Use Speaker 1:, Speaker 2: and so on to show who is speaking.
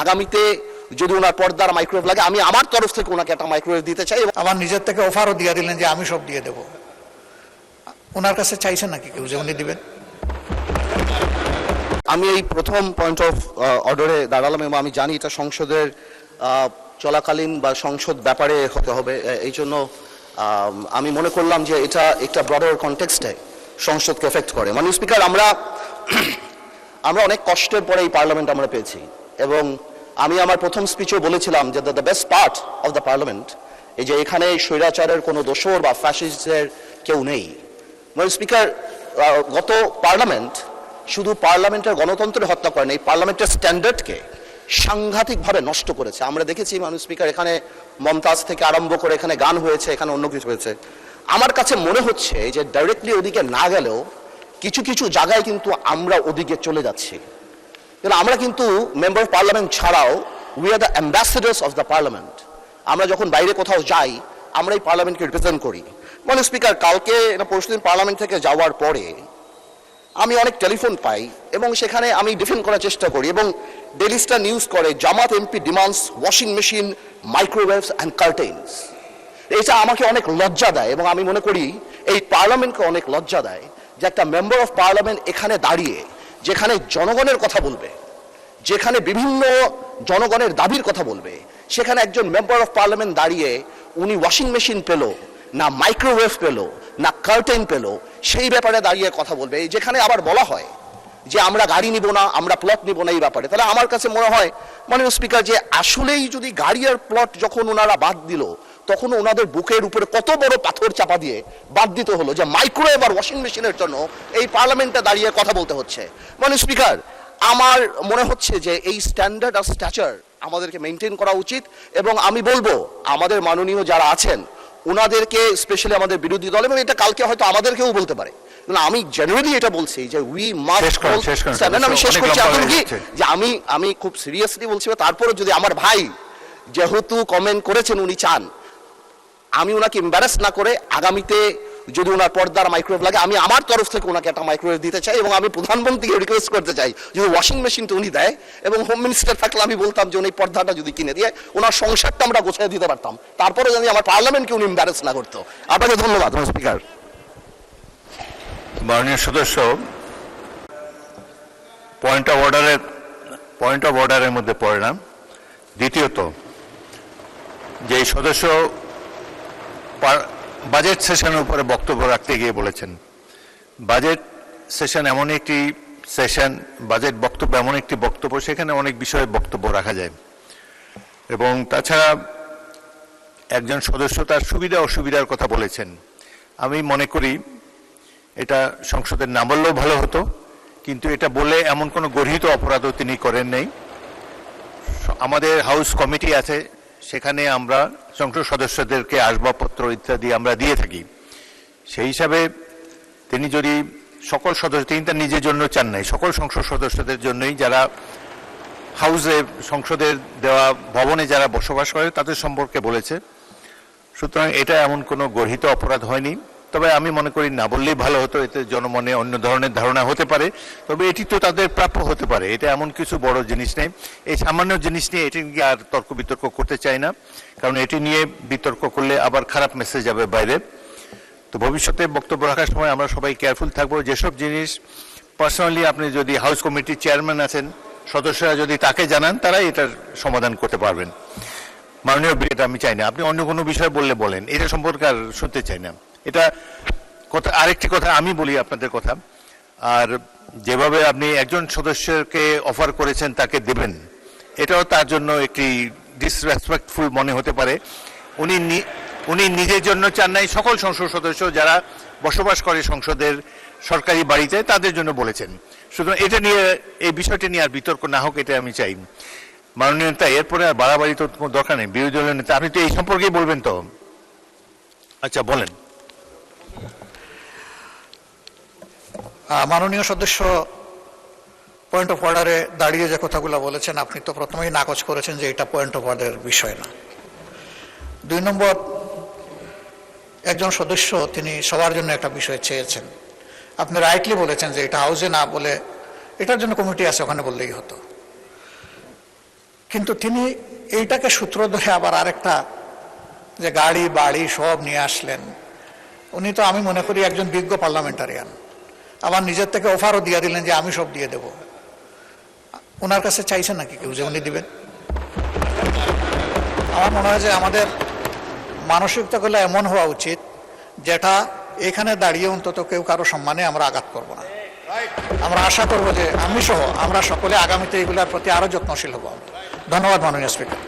Speaker 1: আগামীতে যদি ওনার পর্দার মাইক্রোওয়েভ লাগে আমি আমার তরফ থেকে ওনাকে একটা মাইক্রোওয়েভ দিতে চাই।
Speaker 2: আমার নিজের থেকে অফারও দিয়ে দিলেন যে আমি সব দিয়ে দেব। ওনার কাছে চাইছেন নাকি কেউ যে উনি দিবেন?
Speaker 1: আমি এই প্রথম পয়েন্ট অফ অর্ডারে দাঁড়ালাম এবং আমি জানি এটা সংসদের চলাকালীন বা সংসদ ব্যাপারে হতে হবে, এই জন্য আমি মনে করলাম যে এটা একটা ব্রডার কনটেক্সটে সংসদকে এফেক্ট করে। মাননীয় স্পিকার, আমরা অনেক কষ্টের পরে এই পার্লামেন্ট আমরা পেয়েছি এবং আমি আমার প্রথম স্পিচেও বলেছিলাম যে the best part of the parliament এই যে এখানে স্বৈরাচারের কোনো দোসর বা ফ্যাসিস্টের কেউ নেই। মাননীয় স্পিকার, গত পার্লামেন্ট শুধু পার্লামেন্টের গণতন্ত্রের হত্যা করেন, এই পার্লামেন্টের স্ট্যান্ডার্ডকে সাংঘাতিকভাবে নষ্ট করেছে। আমরা দেখেছি মাননীয় স্পিকার, এখানে মমতাজ থেকে আরম্ভ করে এখানে গান হয়েছে, এখানে অন্য কিছু হয়েছে। আমার কাছে মনে হচ্ছে যে ডাইরেক্টলি ওদিকে না গেলেও কিছু কিছু জায়গায় কিন্তু আমরা ওদিকে চলে যাচ্ছি। আমরা কিন্তু মেম্বার অফ পার্লামেন্ট ছাড়াও we are the ambassadors of the parliament. আমরা যখন বাইরে কোথাও যাই আমরা এই পার্লামেন্টকে রিপ্রেজেন্ট করি। মাননীয় স্পিকার, কালকে পরশুদিন পার্লামেন্ট থেকে যাওয়ার পরে আমি অনেক টেলিফোন পাই এবং সেখানে আমি ডিফেন্ড করার চেষ্টা করি এবং ডেইলি স্টার নিউজ করে Jamaat MP demands washing machine, microwaves and curtains. এটা আমাকে অনেক লজ্জা দেয় এবং আমি মনে করি এই পার্লামেন্টকে অনেক লজ্জা দেয় যে একটা মেম্বার অফ পার্লামেন্ট এখানে দাঁড়িয়ে যেখানে জনগণের কথা বলবে, যেখানে বিভিন্ন জনগণের দাবির কথা বলবে, সেখানে একজন মেম্বার অফ পার্লামেন্ট দাঁড়িয়ে উনি ওয়াশিং মেশিন পেল না, মাইক্রোওয়েভ পেল না, কার্টেন পেল, সেই ব্যাপারে দাঁড়িয়ে কথা বলবে। যেখানে আবার বলা হয় যে আমরা গাড়ি নিব না, আমরা প্লট নিব না এই ব্যাপারে, তাহলে আমার কাছে মনে হয় মাননীয় স্পিকার যে আসলেই যদি গাড়ি আর প্লট যখন ওনারা বাদ দিল তখন ওনাদের বুকের উপরে কত বড় পাথর চাপা দিয়ে বাদ দিতে হলো যে মাইক্রোওয়েভ আর ওয়াশিং মেশিনের জন্য এই পার্লামেন্টে দাঁড়িয়ে কথা বলতে হচ্ছে। মাননীয় স্পিকার, আমার মনে হচ্ছে যে এই স্ট্যান্ডার্ড আর স্ট্যাচার আমাদেরকে মেনটেন করা উচিত এবং আমি বলবো আমাদের মাননীয় যারা আছেন ওনাদেরকে, স্পেশালি আমাদের বিরোধী দল, এবং এটা কালকে হয়তো আমাদেরকেও বলতে পারে, আমি জেনারেলি এটা বলছি যে উই মাস্ট, আমি শেষ করছি যে আমি খুব সিরিয়াসলি বলছি। তারপরে যদি আমার ভাই যেহেতু কমেন্ট করেছেন উনি চান আমি ওনাকে এম্বারাস না করে আগামীতে যদি ওনার পর্দার মাইক্রোওয়েভ লাগে আমি আমার তরফ থেকে ওনাকে একটা মাইক্রোওয়েভ দিতে চাই এবং আমি প্রধানমন্ত্রীকে রিকোয়েস্ট করতে চাই যদি ওয়াশিং মেশিনটা উনি দেয় এবং হোম মিনিস্টার থাকলে আমি বলতাম যে উনি পর্দাটা যদি কিনে দিয়ে ওনার সংসারটা আমরা গোছায় দিতে পারতাম, তারপরে যদি আমার পার্লামেন্টকে উনি এম্বারাস না করতো। আপনাকে ধন্যবাদ স্পিকার।
Speaker 3: মাননীয় সদস্য, পয়েন্ট অফ অর্ডারের মধ্যে পড়ে না। দ্বিতীয়ত, যে সদস্য বাজেট সেশনের উপরে বক্তব্য রাখতে গিয়ে বলেছেন, বাজেট সেশন এমন একটি সেশন, বাজেট বক্তব্য এমন একটি বক্তব্য সেখানে অনেক বিষয়ে বক্তব্য রাখা যায় এবং তাছাড়া একজন সদস্য তার সুবিধা অসুবিধার কথা বলেছেন। আমি মনে করি এটা সংসদের না বললেও ভালো হতো, কিন্তু এটা বলে এমন কোনো গর্হিত অপরাধও তিনি করেন নাই। আমাদের হাউস কমিটি আছে, সেখানে আমরা সংসদ সদস্যদেরকে আসবাবপত্র ইত্যাদি আমরা দিয়ে থাকি। সেই হিসাবে তিনি যদি সকল সদস্য, তিনি তার নিজের জন্য চান নাই, সকল সংসদ সদস্যদের জন্যই যারা হাউসে সংসদের দেওয়া ভবনে যারা বসবাস করে তাদের সম্পর্কে বলেছে। সুতরাং এটা এমন কোনো গর্হিত অপরাধ হয়নি। তবে আমি মনে করি না বললেই ভালো হতো, এতে জনমনে অন্য ধরনের ধারণা হতে পারে। তবে এটি তো তাদের প্রাপ্য হতে পারে, এটা এমন কিছু বড় জিনিস নেই। এই সামান্য জিনিস নিয়ে এটি নিয়ে আর তর্ক বিতর্ক করতে চাই না, কারণ এটি নিয়ে বিতর্ক করলে আবার খারাপ মেসেজ যাবে বাইরে। তো ভবিষ্যতে বক্তব্য রাখার সময় আমরা সবাই কেয়ারফুল থাকবো। যেসব জিনিস পার্সোনালি আপনি যদি হাউস কমিটির চেয়ারম্যান আছেন, সদস্যরা যদি তাকে জানান, তারাই এটার সমাধান করতে পারবেন। মাননীয়, এটা আমি চাই না আপনি অন্য কোনো বিষয় বললে বলেন, এটা সম্পর্কে আর শুনতে চাই না। এটা কথা, আরেকটি কথা আমি বলি আপনাদের কথা, আর যেভাবে আপনি একজন সদস্যকে অফার করেছেন তাকে দেবেন, এটাও তার জন্য একটি ডিসরেসপেক্টফুল মনে হতে পারে। উনি নিজের জন্য চান নাই, সকল সংসদ সদস্য যারা বসবাস করে সংসদের সরকারি বাড়িতে তাদের জন্য বলেছেন। সুতরাং এটা নিয়ে, এই বিষয়টা নিয়ে আর বিতর্ক না হোক, এটা আমি চাই। মাননীয় নেতা, এরপরে আর বাড়াবাড়ি তো কোনো দরকার নেই। বিরোধী দলের নেতা, আপনি তো এই সম্পর্কেই বলবেন তো? আচ্ছা, বলেন।
Speaker 2: মাননীয় সদস্য পয়েন্ট অফ অর্ডারে দাঁড়িয়ে যে কথাগুলো বলেছেন, আপনি তো প্রথমেই নাকচ করেছেন যে এটা পয়েন্ট অফ অর্ডারের বিষয় না। 2 নম্বর, একজন সদস্য তিনি সবার জন্য একটা বিষয় চেয়েছেন। আপনি রাইটলি বলেছেন যে এটা হাউসে না বলে এটার জন্য কমিটি আছে, ওখানে বললেই হতো। কিন্তু তিনি এইটাকে সূত্র ধরে আবার আরেকটা যে গাড়ি বাড়ি সব নিয়ে আসলেন। উনি তো আমি মনে করি একজন বিজ্ঞ পার্লামেন্টারিয়ান, আবার নিজের থেকে অফারও দিয়ে দিলেন যে আমি সব দিয়ে দেব। ওনার কাছে চাইছেন নাকি কেউ যে উনি দিবেন? আমার মনে হয় যে আমাদের মানসিকতাগুলো এমন হওয়া উচিত যেটা এখানে দাঁড়িয়ে অন্তত কেউ কারো সম্মানে আমরা আঘাত করব না। আমরা আশা করব যে আমি সহ আমরা সকলে আগামীতে এগুলোর প্রতি আরো যত্নশীল হব। ধন্যবাদ মাননীয় স্পিকার।